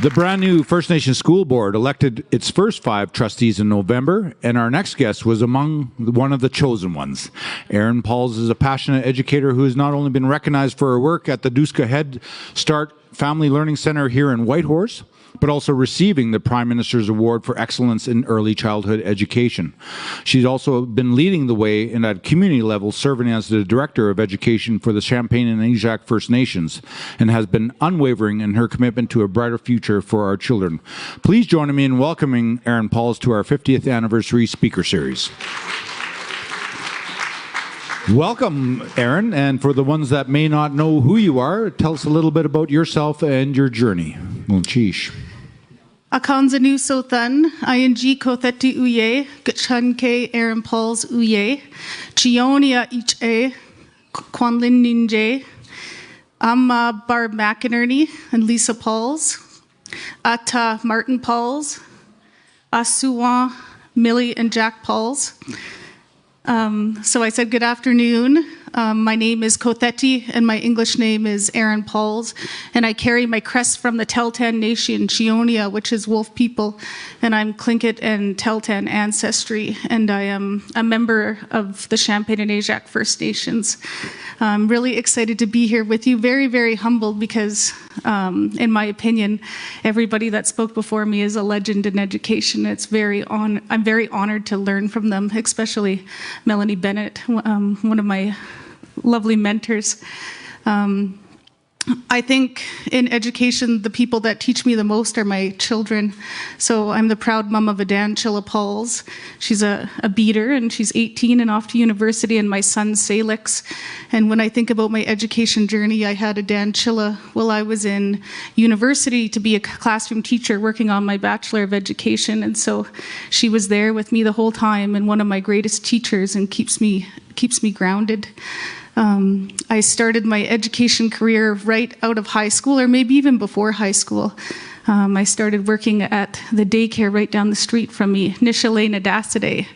The brand new First Nations School Board elected its first 5 trustees in November, and our next guest was among one of the chosen ones. Erin Pauls is a passionate educator who has not only been recognized for her work at the Duska Head Start Family Learning Center here in Whitehorse, but also receiving the Prime Minister's Award for Excellence in Early Childhood Education. She's also been leading the way and at community level, serving as the Director of Education for the Champagne and Anishinaabe First Nations, and has been unwavering in her commitment to a brighter future for our children. Please join me in welcoming Erin Pauls to our 50th Anniversary Speaker Series. Welcome, Erin, and for the ones that may not know who you are, tell us a little bit about yourself and your journey. Munchish. Akanzanu Sothan, ING Kotheti Uye, Gachanke Erin Pauls Uye, Chionia Iche, Kwanlin Ninje, Amma Barb McInerney and Lisa Pauls, Ata Martin Pauls, Asuwa Millie and Jack Pauls. So I said good afternoon. My name is Kotheti and my English name is Erin Pauls, and I carry my crest from the Tahltan Nation, Chionia, which is Wolf people, and I'm Tlingit and Tahltan ancestry, and I am a member of the Champagne and Anishinaabe First Nations. I'm really excited to be here with you, very, very humbled because, in my opinion, everybody that spoke before me is a legend in education. I'm very honored to learn from them, especially Melanie Bennett, one of my lovely mentors. I think in education, the people that teach me the most are my children. So I'm the proud mom of a Dan Chilla Pauls. She's a beater and she's 18 and off to university, and my son Salix. And when I think about my education journey, I had a Dan Chilla while I was in university to be a classroom teacher working on my Bachelor of Education. And so she was there with me the whole time and one of my greatest teachers and keeps me grounded. I started my education career right out of high school, or maybe even before high school. I started working at the daycare right down the street from me, Nishalena Daciday.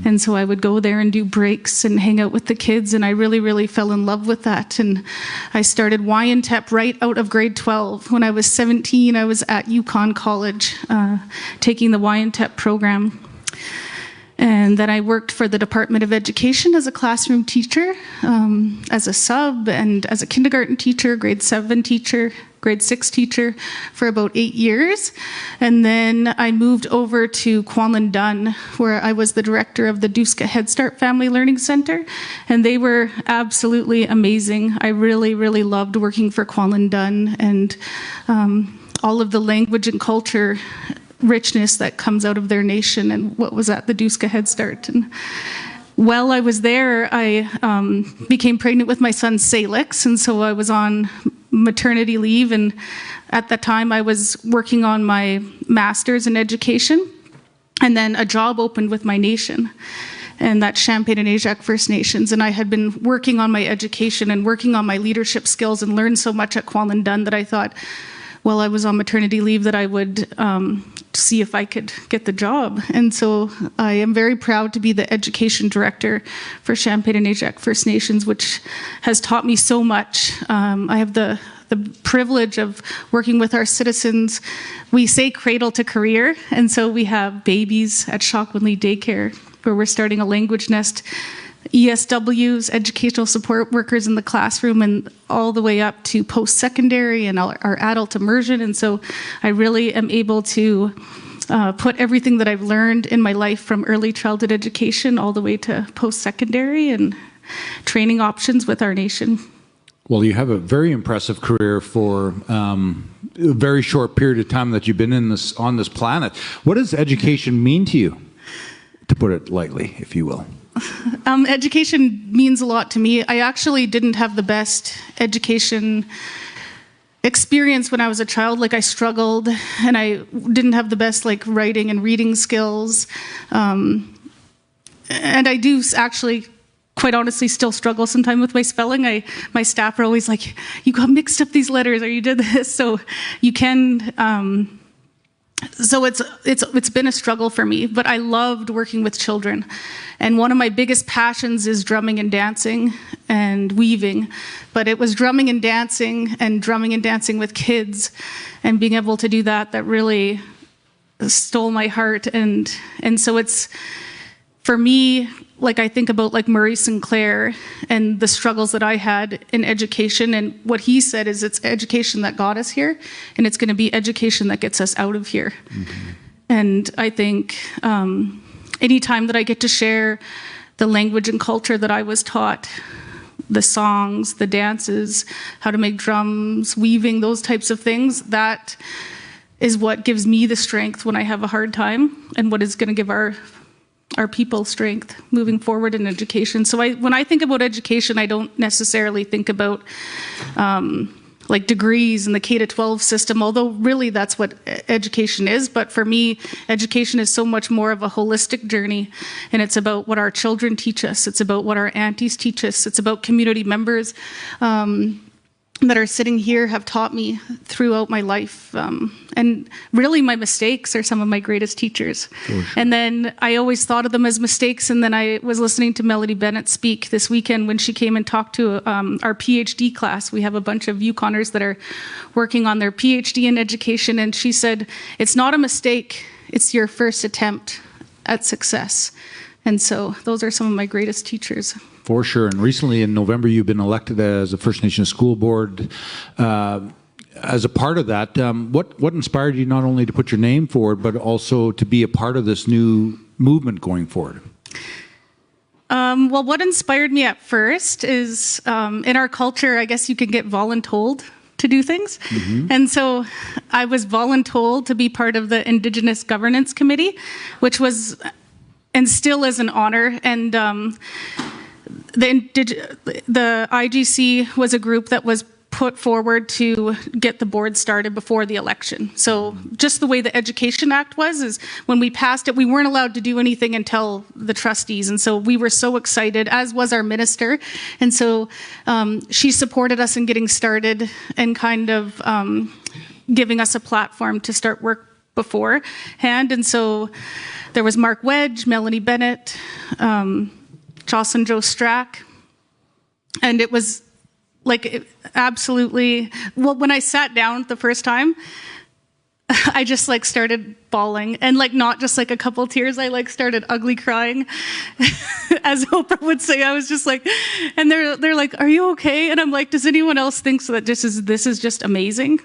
And so I would go there and do breaks and hang out with the kids, and I really, really fell in love with that. And I started YNTEP right out of grade 12. When I was 17, I was at Yukon College taking the YNTEP program. And then I worked for the Department of Education as a classroom teacher, as a sub, and as a kindergarten teacher, grade 7 teacher, grade 6 teacher for about 8 years. And then I moved over to Kwanlin Dunn, where I was the director of the Duska Head Start Family Learning Center. And they were absolutely amazing. I really, really loved working for Kwanlin Dunn and all of the language and culture richness that comes out of their nation and what was at the Duska Head Start. And while I was there, I became pregnant with my son Salix, and so I was on maternity leave, and at that time I was working on my master's in education, and then a job opened with my nation, and that's Champagne and Anishinaabe First Nations, and I had been working on my education and working on my leadership skills and learned so much at Kwanlin Dunn that I thought, while I was on maternity leave, that I would see if I could get the job. And so I am very proud to be the education director for Champagne and Anishinaabe First Nations, which has taught me so much. I have the privilege of working with our citizens. We say cradle to career, and so we have babies at Shockwinley Daycare, where we're starting a language nest, ESWs, educational support workers in the classroom, and all the way up to post-secondary and our adult immersion. And so I really am able to put everything that I've learned in my life from early childhood education all the way to post-secondary and training options with our nation. Well, you have a very impressive career for a very short period of time that you've been on this planet. What does education mean to you, to put it lightly, if you will? Education means a lot to me. I actually didn't have the best education experience when I was a child. Like, I struggled and I didn't have the best writing and reading skills. And I do actually, quite honestly, still struggle sometimes with my spelling. My staff are always like, you got mixed up these letters or you did this. So you can So it's been a struggle for me, but I loved working with children. And one of my biggest passions is drumming and dancing and weaving. But it was drumming and dancing with kids and being able to do that really stole my heart. And so it's, for me, like I think about like Murray Sinclair and the struggles that I had in education, and what he said is it's education that got us here, and it's going to be education that gets us out of here. Mm-hmm. And I think anytime that I get to share the language and culture that I was taught, the songs, the dances, how to make drums, weaving, those types of things, that is what gives me the strength when I have a hard time, and what is going to give our people strength moving forward in education. So when I think about education, I don't necessarily think about like degrees in the K-12 system, although really that's what education is. But for me, education is so much more of a holistic journey, and it's about what our children teach us. It's about what our aunties teach us. It's about community members that are sitting here have taught me throughout my life. And really my mistakes are some of my greatest teachers. Sure. And then I always thought of them as mistakes. And then I was listening to Melody Bennett speak this weekend when she came and talked to our PhD class. We have a bunch of Yukoners that are working on their PhD in education. And she said, it's not a mistake, it's your first attempt at success. And so those are some of my greatest teachers. For sure. And recently in November, you've been elected as a First Nations school board. As a part of that, what inspired you not only to put your name forward, but also to be a part of this new movement going forward? Well, what inspired me at first is in our culture, I guess you can get voluntold to do things. Mm-hmm. And so I was voluntold to be part of the Indigenous Governance Committee, which was and still is an honor. And the IGC was a group that was put forward to get the board started before the election. So just the way the Education Act was, is when we passed it, we weren't allowed to do anything until the trustees. And so we were so excited, as was our minister. And so she supported us in getting started and kind of giving us a platform to start work beforehand. And so there was Mark Wedge, Melanie Bennett, Jocelyn Joe Strack, and it was absolutely, well, when I sat down the first time, I just started bawling, and not just a couple tears, I started ugly crying. As Oprah would say, I was just and they're like, are you okay? And I'm like, does anyone else think so that this is just amazing?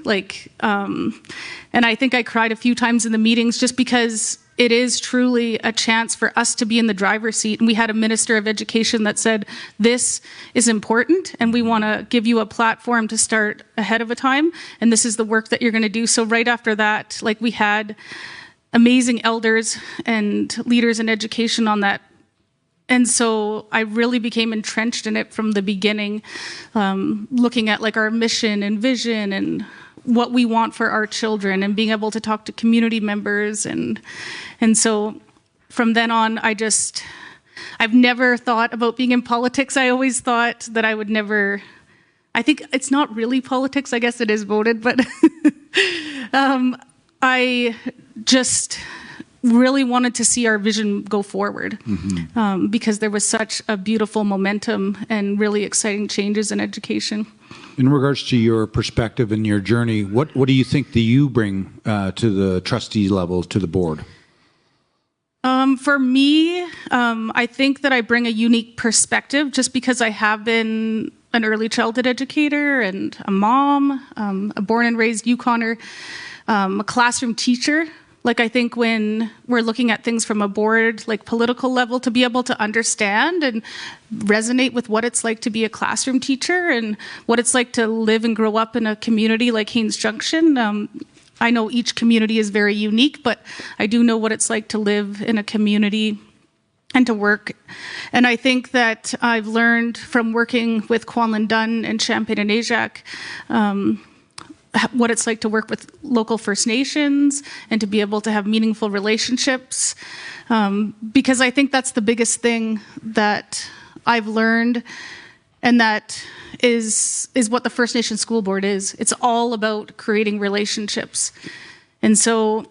And I think I cried a few times in the meetings just because it is truly a chance for us to be in the driver's seat. And we had a minister of education that said, this is important, and we want to give you a platform to start ahead of a time, and this is the work that you're going to do. So right after that, we had amazing elders and leaders in education on that. And so I really became entrenched in it from the beginning, looking at our mission and vision and what we want for our children, and being able to talk to community members. And so from then on, I've never thought about being in politics. I always thought that I would never, I think it's not really politics, I guess it is voted, but I just really wanted to see our vision go forward, because there was such a beautiful momentum and really exciting changes in education. In regards to your perspective and your journey, what do you think that you bring to the trustee level, to the board? For me, I think that I bring a unique perspective just because I have been an early childhood educator and a mom, a born and raised Yukoner, a classroom teacher. I think when we're looking at things from a board, political level, to be able to understand and resonate with what it's like to be a classroom teacher and what it's like to live and grow up in a community like Haines Junction. I know each community is very unique, but I do know what it's like to live in a community and to work. And I think that I've learned from working with Kwanlin Dunn and Champagne and Ajax, what it's like to work with local First Nations and to be able to have meaningful relationships, because I think that's the biggest thing that I've learned, and that is what the First Nation School Board is. It's all about creating relationships. And so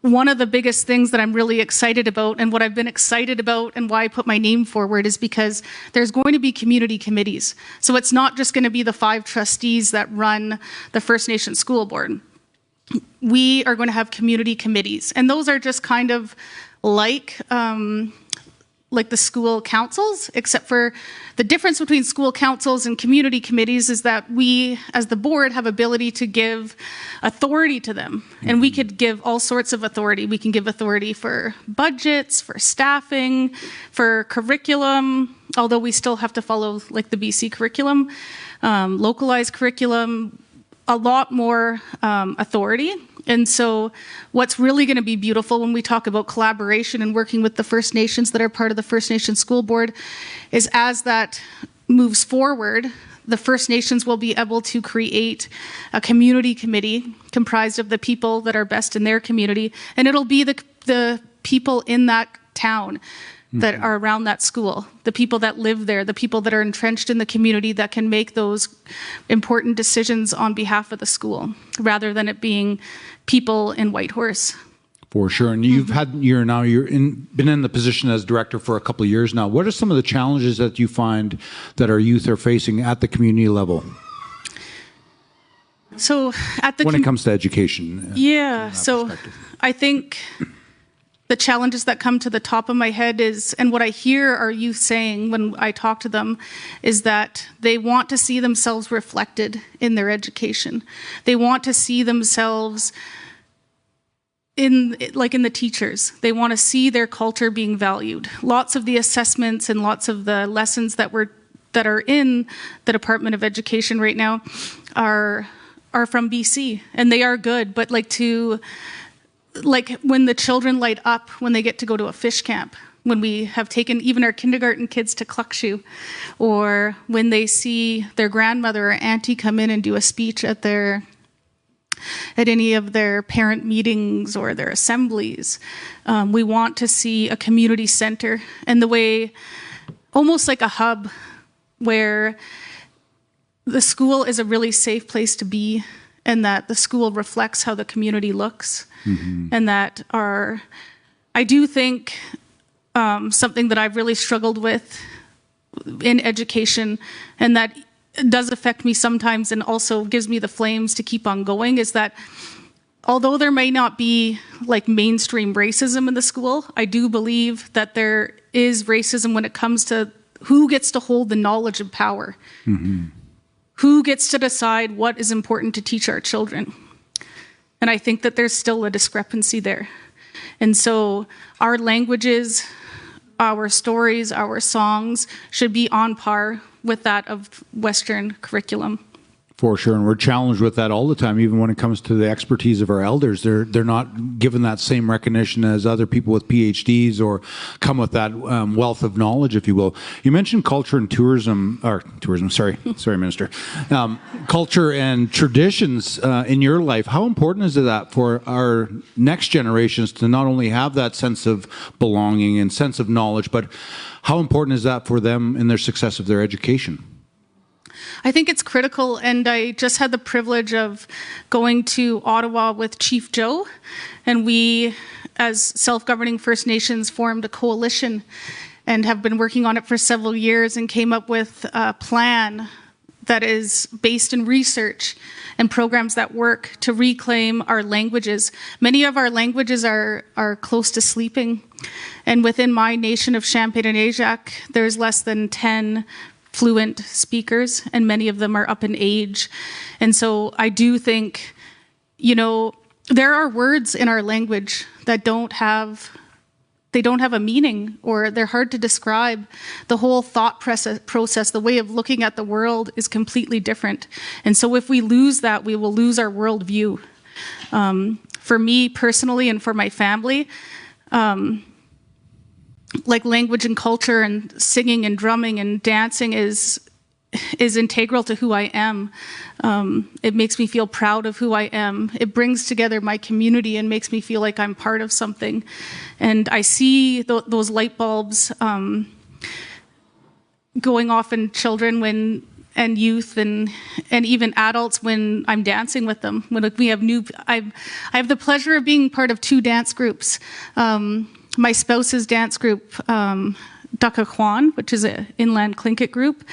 one of the biggest things that I'm really excited about, and what I've been excited about and why I put my name forward, is because there's going to be community committees. So it's not just going to be the 5 trustees that run the First Nations School Board. We are going to have community committees, and those are just kind of like the school councils, except for the difference between school councils and community committees is that we, as the board, have ability to give authority to them. And we could give all sorts of authority. We can give authority for budgets, for staffing, for curriculum, although we still have to follow like the BC curriculum, localized curriculum, a lot more authority. And so what's really going to be beautiful when we talk about collaboration and working with the First Nations that are part of the First Nations School Board is, as that moves forward, the First Nations will be able to create a community committee comprised of the people that are best in their community, and it'll be the people in that town that are around that school, the people that live there, the people that are entrenched in the community that can make those important decisions on behalf of the school, rather than it being people in Whitehorse. For sure. And you've been in the position as director for a couple of years now. What are some of the challenges that you find that our youth are facing at the community level? So when it comes to education. So I think the challenges that come to the top of my head is, and what I hear our youth saying when I talk to them, is that they want to see themselves reflected in their education. They want to see themselves in the teachers. They want to see their culture being valued. Lots of the assessments and lots of the lessons that are in the Department of Education right now are from BC, and they are good, but when the children light up when they get to go to a fish camp, when we have taken even our kindergarten kids to Cluckshoe, or when they see their grandmother or auntie come in and do a speech at any of their parent meetings or their assemblies. We want to see a community center, and the way, almost like a hub, where the school is a really safe place to be, and that the school reflects how the community looks. And that I do think something that I've really struggled with in education, and that does affect me sometimes and also gives me the flames to keep on going, is that although there may not be like mainstream racism in the school, I do believe that there is racism when it comes to who gets to hold the knowledge of power. Who gets to decide what is important to teach our children? And I think that there's still a discrepancy there. And so our languages, our stories, our songs should be on par with that of Western curriculum. For sure, and we're challenged with that all the time, even when it comes to the expertise of our elders. They're not given that same recognition as other people with PhDs or come with that wealth of knowledge, if you will. You mentioned culture and sorry, Minister. Culture and traditions in your life. How important is that for our next generations to not only have that sense of belonging and sense of knowledge, but how important is that for them in their success of their education? I think it's critical, and I just had the privilege of going to Ottawa with Chief Joe, and we, as self-governing First Nations, formed a coalition and have been working on it for several years and came up with a plan that is based in research and programs that work to reclaim our languages. Many of our languages are close to sleeping, and within my nation of Champagne and Ajax, there's less than 10 fluent speakers, and many of them are up in age. And so I do think, there are words in our language that don't have a meaning, or they're hard to describe. The whole thought process, the way of looking at the world is completely different. And so if we lose that, we will lose our worldview. For me personally and for my family, language and culture and singing and drumming and dancing is integral to who I am. It makes me feel proud of who I am. It brings together my community and makes me feel like I'm part of something. And I see those light bulbs going off in children when and youth and even adults when I'm dancing with them. When we have I have the pleasure of being part of 2 dance groups. My spouse's dance group, Duckakwan, which is an inland Tlingit group,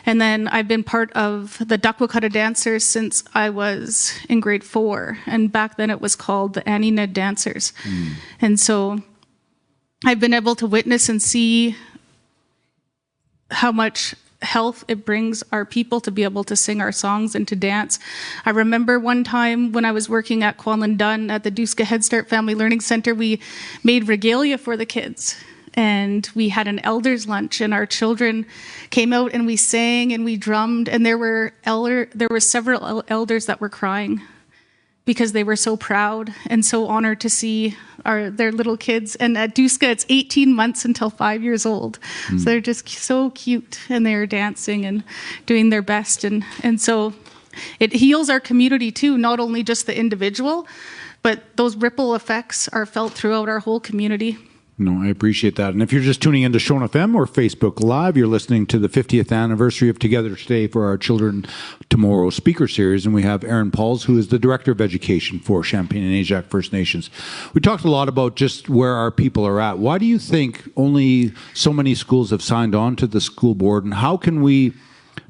and then I've been part of the Duckwakutta dancers since I was in grade 4, and back then it was called the Annie Ned Dancers. And so I've been able to witness and see how much health it brings our people to be able to sing our songs and to dance. I remember one time when I was working at Kwalin Dunn at the Duska Head Start Family Learning Center, we made regalia for the kids. And we had an elders lunch, and our children came out and we sang and we drummed, and there were several elders that were crying because they were so proud and so honored to see their little kids. And at Duska, it's 18 months until 5 years old. So they're just so cute, and they're dancing and doing their best. And so it heals our community too, not only just the individual, but those ripple effects are felt throughout our whole community. No, I appreciate that. And if you're just tuning into Shone FM or Facebook Live, you're listening to the 50th anniversary of Together Today for Our Children Tomorrow speaker series. And we have Erin Pauls, who is the Director of Education for Champagne and Ajax First Nations. We talked a lot about just where our people are at. Why do you think only so many schools have signed on to the school board? And how can we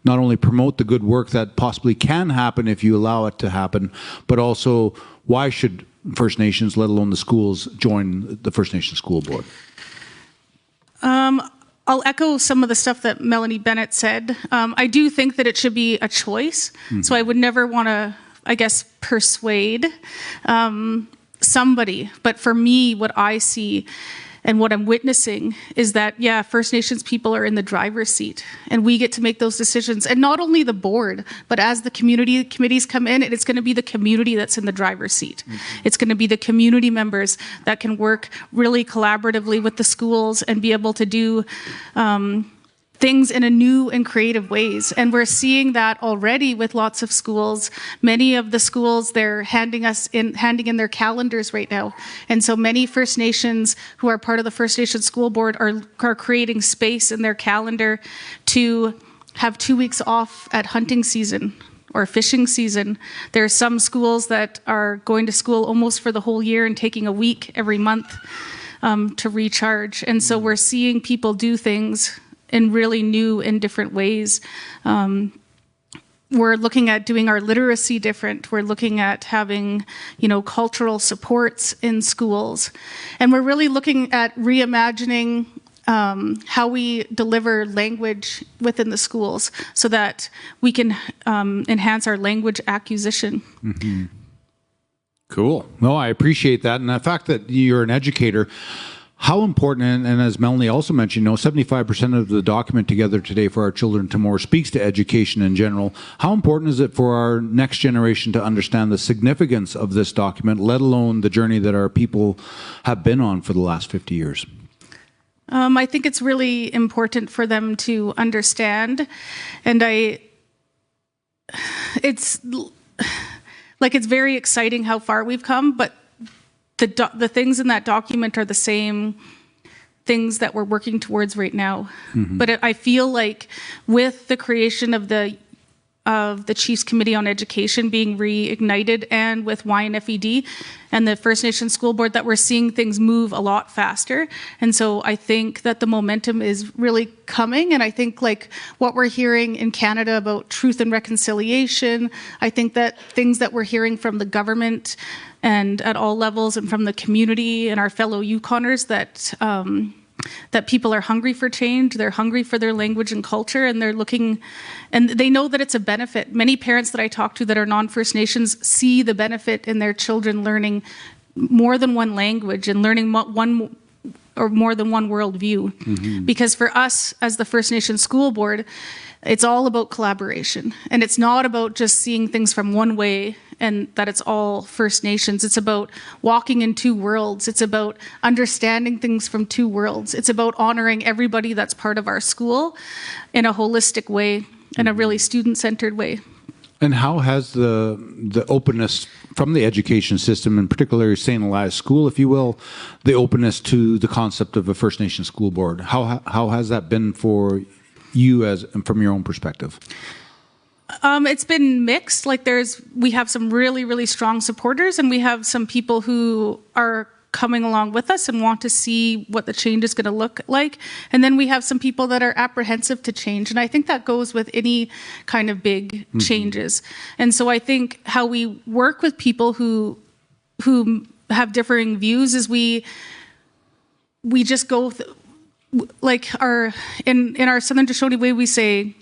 not only promote the good work that possibly can happen if you allow it to happen, but also why should First Nations, let alone the schools, join the First Nations School Board? I'll echo some of the stuff that Melanie Bennett said. I do think that it should be a choice. So I would never want to, I guess, persuade somebody. But for me, what I see and what I'm witnessing is that, yeah, First Nations people are in the driver's seat, and we get to make those decisions. And not only the board, but as the community committees come in, it's going to be the community that's in the driver's seat. It's going to be the community members that can work really collaboratively with the schools and be able to do things in a new and creative ways. And we're seeing that already with lots of schools. Many of the schools, they're handing in their calendars right now. And so many First Nations who are part of the First Nations School Board are creating space in their calendar to have 2 weeks off at hunting season or fishing season. There are some schools that are going to school almost for the whole year and taking a week every month to recharge. And so we're seeing people do things in really new and different ways. We're looking at doing our literacy different. We're looking at having, cultural supports in schools. And we're really looking at reimagining how we deliver language within the schools so that we can enhance our language acquisition. Mm-hmm. Cool. No, I appreciate that. And the fact that you're an educator, how important, and as Melanie also mentioned, 75% of the document Together Today for Our Children Tomorrow speaks to education in general. How important is it for our next generation to understand the significance of this document, let alone the journey that our people have been on for the last 50 years? I think it's really important for them to understand, and it's very exciting how far we've come, but the things in that document are the same things that we're working towards right now. Mm-hmm. But I feel like with the creation of the Chiefs Committee on Education being reignited, and with YNFED and the First Nations School Board, that we're seeing things move a lot faster. And so I think that the momentum is really coming. And I think what we're hearing in Canada about truth and reconciliation, I think that things that we're hearing from the government and at all levels and from the community and our fellow Yukoners, that people are hungry for change, they're hungry for their language and culture, and they're looking, and they know that it's a benefit. Many parents that I talk to that are non-First Nations see the benefit in their children learning more than one language and learning one or more than one worldview. Mm-hmm. Because for us as the First Nations School Board, it's all about collaboration. And it's not about just seeing things from one way and that it's all First Nations. It's about walking in two worlds. It's about understanding things from two worlds. It's about honoring everybody that's part of our school in a holistic way, in a really student-centered way. And how has the openness from the education system, and particularly St. Elias School, if you will, the openness to the concept of a First Nation school board, how has that been for you from your own perspective? It's been mixed. Like we have some really, really strong supporters, and we have some people who are coming along with us and want to see what the change is going to look like. And then we have some people that are apprehensive to change. And I think that goes with any kind of big changes. And so I think how we work with people who have differing views is we just go like in our Southern Shoshone way, we say,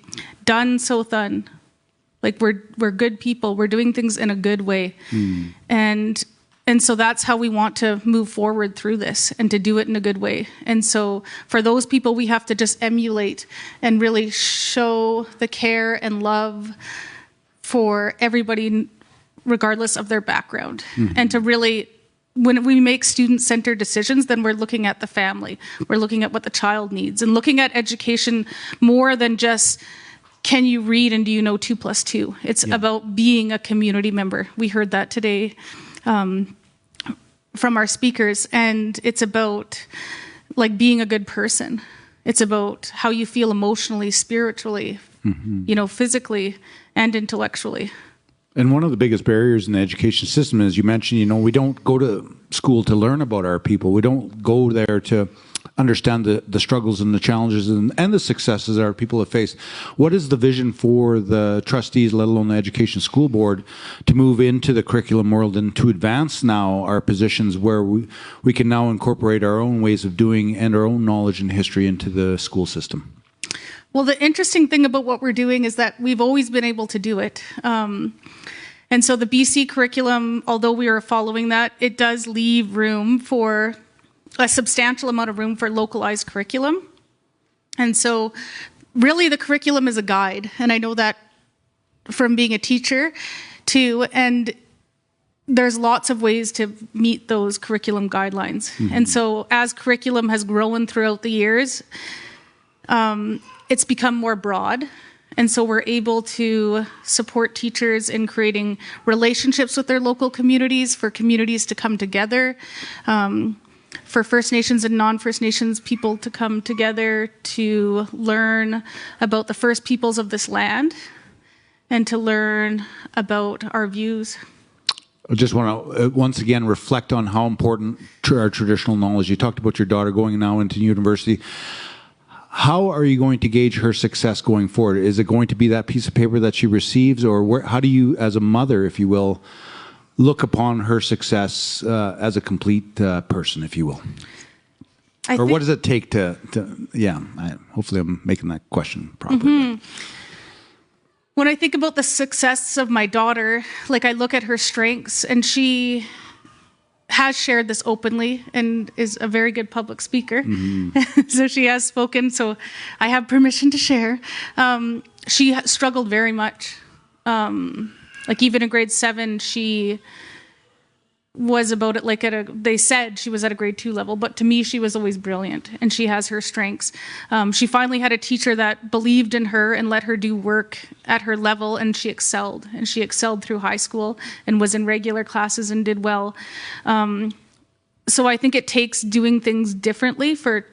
done, so done. Like we're good people. We're doing things in a good way. And so that's how we want to move forward through this and to do it in a good way. And so for those people, we have to just emulate and really show the care and love for everybody, regardless of their background. And to really, when we make student-centered decisions, then we're looking at the family. We're looking at what the child needs and looking at education more than just, can you read and do you know 2 + 2? It's about being a community member. We heard that today from our speakers, and it's about like being a good person. It's about how you feel emotionally, spiritually, physically and intellectually. And one of the biggest barriers in the education system, as you mentioned, we don't go to school to learn about our people. We don't go there to understand the struggles and the challenges and the successes our people have faced. What is the vision for the trustees, let alone the Education School Board, to move into the curriculum world and to advance now our positions where we can now incorporate our own ways of doing and our own knowledge and history into the school system? Well, the interesting thing about what we're doing is that we've always been able to do it. And so the BC curriculum, although we are following that, it does leave room for a substantial amount of room for localized curriculum. And so really the curriculum is a guide. And I know that from being a teacher too. And there's lots of ways to meet those curriculum guidelines. And so as curriculum has grown throughout the years, it's become more broad. And so we're able to support teachers in creating relationships with their local communities, for communities to come together, for First Nations and non-First Nations people to come together to learn about the first peoples of this land and to learn about our views. I just want to once again reflect on how important our traditional knowledge. You talked about your daughter going now into university. How are you going to gauge her success going forward? Is it going to be that piece of paper that she receives, or how do you, as a mother, if you will, look upon her success as a complete person, if you will? Or what does it take to hopefully I'm making that question properly. When I think about the success of my daughter, like I look at her strengths, and she has shared this openly and is a very good public speaker. So she has spoken, so I have permission to share. She struggled very much. Like even in grade 7, she was about it, like they said she was at a grade 2 level, but to me, she was always brilliant, and she has her strengths. She finally had a teacher that believed in her and let her do work at her level, and she excelled. And she excelled through high school and was in regular classes and did well. So I think it takes doing things differently for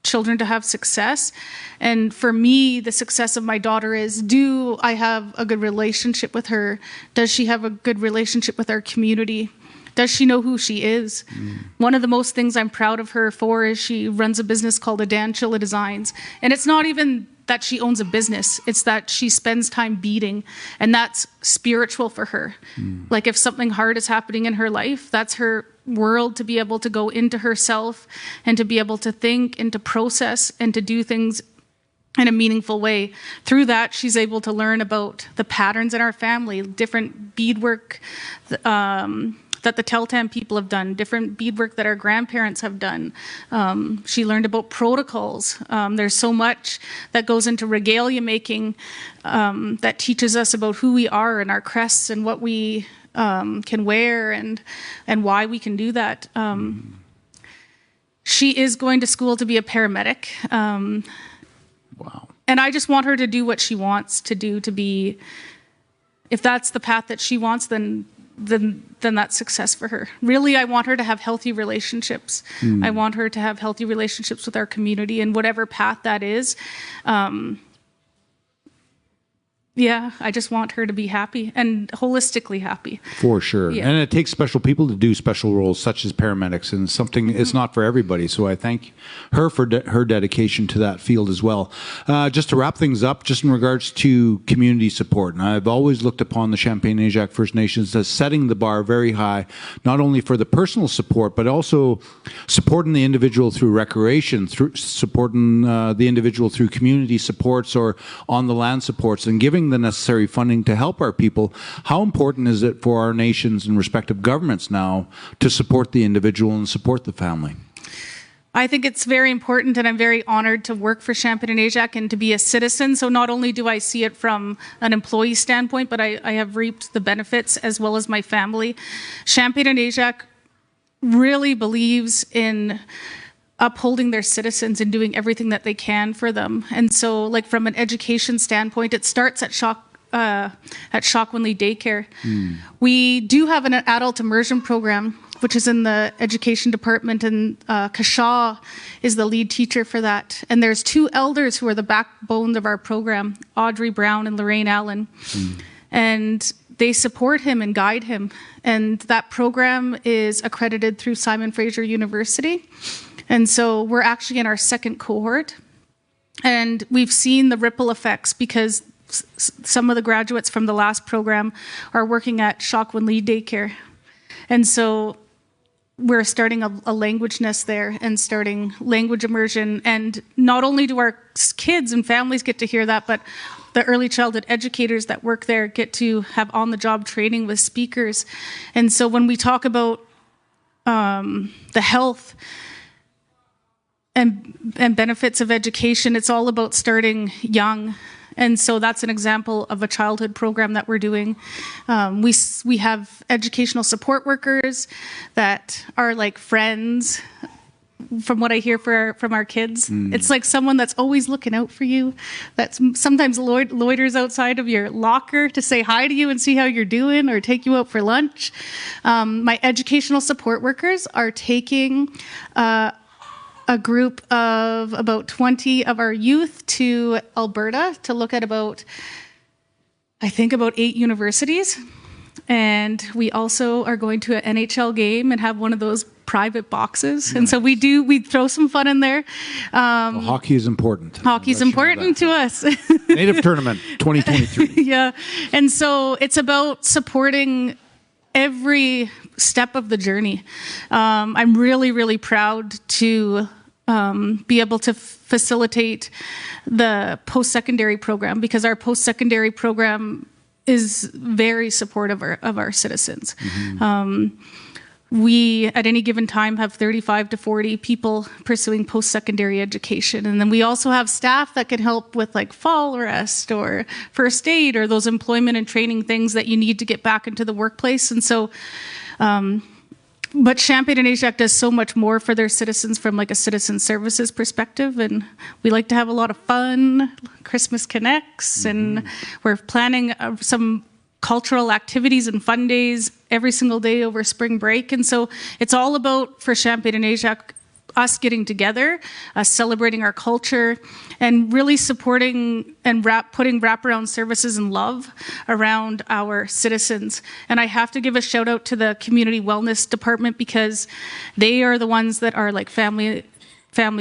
children to have success. And for me, the success of my daughter is, do I have a good relationship with her? Does she have a good relationship with our community? Does she know who she is? One of the most things I'm proud of her for is she runs a business called Adanchilla Designs. And it's not even that she owns a business, it's that she spends time beading, and that's spiritual for her. Like if something hard is happening in her life, that's her world, to be able to go into herself and to be able to think and to process and to do things in a meaningful way. Through that, she's able to learn about the patterns in our family, different beadwork that the Teltam people have done, different beadwork that our grandparents have done. She learned about protocols. There's so much that goes into regalia making that teaches us about who we are and our crests and what we can wear and why we can do that. She is going to school to be a paramedic. Wow. And I just want her to do what she wants to do, to be, if that's the path that she wants, then that's success for her. Really, I want her to have healthy relationships. I want her to have healthy relationships with our community, and whatever path that is, Yeah, I just want her to be happy and holistically happy. For sure. Yeah. And it takes special people to do special roles such as paramedics, and something it's not for everybody. So I thank her for her dedication to that field as well. Just to wrap things up, just in regards to community support, and I've always looked upon the Champagne-Ajac First Nations as setting the bar very high, not only for the personal support, but also supporting the individual through recreation, through supporting the individual through community supports or on the land supports, and giving the necessary funding to help our people. How important is it for our nations and respective governments now to support the individual and support the family? I think it's very important, and I'm very honored to work for Champagne-Ajac and to be a citizen. So not only do I see it from an employee standpoint, but I have reaped the benefits as well as my family. Champagne-Ajac really believes in upholding their citizens and doing everything that they can for them. And so, like, from an education standpoint, it starts at Shockwinley Daycare. We do have an adult immersion program, which is in the education department, and Kashaw is the lead teacher for that. And there's two elders who are the backbone of our program, Audrey Brown and Lorraine Allen. And they support him and guide him. And that program is accredited through Simon Fraser University. And so we're actually in our second cohort, and we've seen the ripple effects because some of the graduates from the last program are working at Shockwinley Daycare. And so we're starting a language nest there and starting language immersion. And not only do our kids and families get to hear that, but the early childhood educators that work there get to have on-the-job training with speakers. And so when we talk about the health and benefits of education, it's all about starting young. And so that's an example of a childhood program that we're doing. We have educational support workers that are like friends, from what I hear from our kids. It's like someone that's always looking out for you, that sometimes loiters outside of your locker to say hi to you and see how you're doing or take you out for lunch. My educational support workers are taking a group of about 20 of our youth to Alberta to look at about 8 universities. And we also are going to an NHL game and have one of those private boxes. And so we throw some fun in there. Well, hockey is important. Hockey's important to us. Native Tournament 2023. Yeah. And so it's about supporting every step of the journey. I'm really, really proud to be able to facilitate the post-secondary program, because our post-secondary program is very supportive of our citizens. We, at any given time, have 35 to 40 people pursuing post-secondary education. And then we also have staff that can help with like fall arrest or first aid or those employment and training things that you need to get back into the workplace. And so, but Champagne-Ajac does so much more for their citizens from like a citizen services perspective. And we like to have a lot of fun, Christmas connects, and we're planning some cultural activities and fun days every single day over spring break. And so it's all about, for Champagne-Ajac, us getting together, celebrating our culture, and really supporting and putting wraparound services and love around our citizens. And I have to give a shout out to the Community Wellness Department, because they are the ones that are like family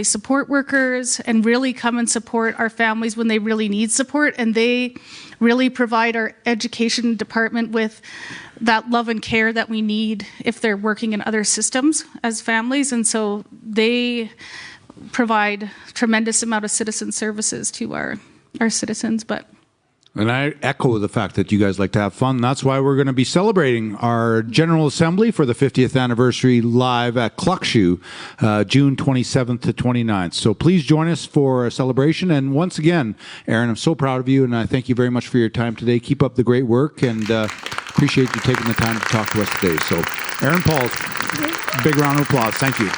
support workers and really come and support our families when they really need support. And they really provide our education department with that love and care that we need if they're working in other systems as families. And so they provide tremendous amount of citizen services to our citizens. And I echo the fact that you guys like to have fun. That's why we're going to be celebrating our General Assembly for the 50th anniversary live at Cluckshoe, June 27th to 29th. So please join us for a celebration. And once again, Erin, I'm so proud of you, and I thank you very much for your time today. Keep up the great work, and appreciate you taking the time to talk to us today. So Erin Pauls, big round of applause. Thank you.